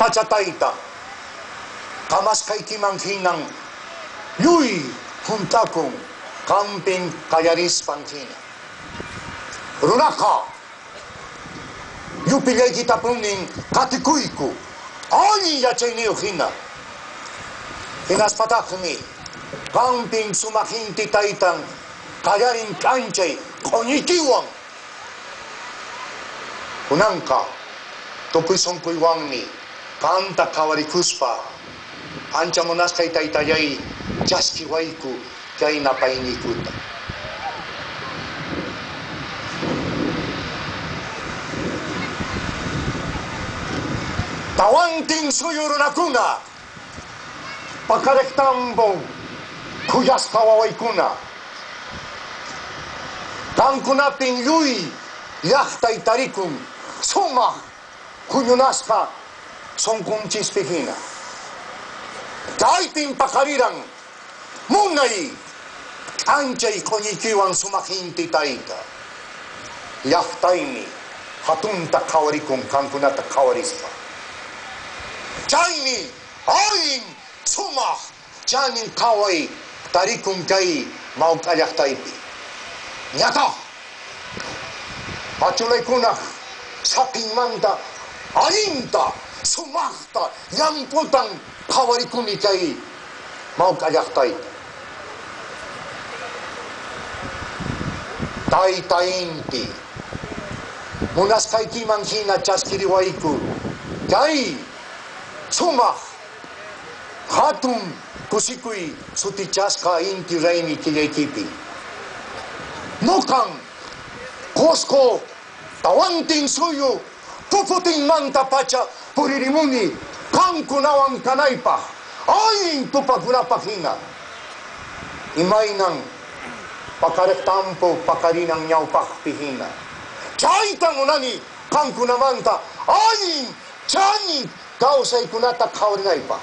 pachataita, kamas kay kimanghinang yuy huntakong kamping kayaris panghina. Runaka, yupilay kita puning katikuyku, ani yachay niyo hina. Hinas patakni, kamping sumahinti taitang kayarin kanchay konnichiwa. Unangka, tokoy songkoy wangni, kanta kawari kuspa, ancha monas kay taytayay, jaski waiku, kay napainikuta. Tawanting suyuro na kuna, pagkarektambong, kuyas pawaway kuna. Tangko nating yuy, yahtay tarikong, suma, kunyunas ka, songkong chispihina. Kaiting pakarirang, munay, anchay konnichiwang sumakinti taita. Yahtay ni, hatunta kawarikong kankunata kawarispa. Chay ni, ayin, suma, chanin kaway, tarikong kay maugkayahtaypi. Nyata! Pachulay kuna, saping manda, alinta, sumakta, yamputang kawari kuni kay maugkayaktay. Tay-tainti, munas kay kimanghina chaskiriwaiku, kay sumak, hatum kusikoy sutichas ka inti reini kiyakipi. Nukang, kosko, tawanting suyo, puputing manta pacha, puririmuni, kang kunawang kanaypa, ayin tupagunapakina. Imay nang pakarektampo pakarinang nyawpak pihina. Chaitang unani, kang kunamanta, ayin, chani, kausay kunata kaurinaypa.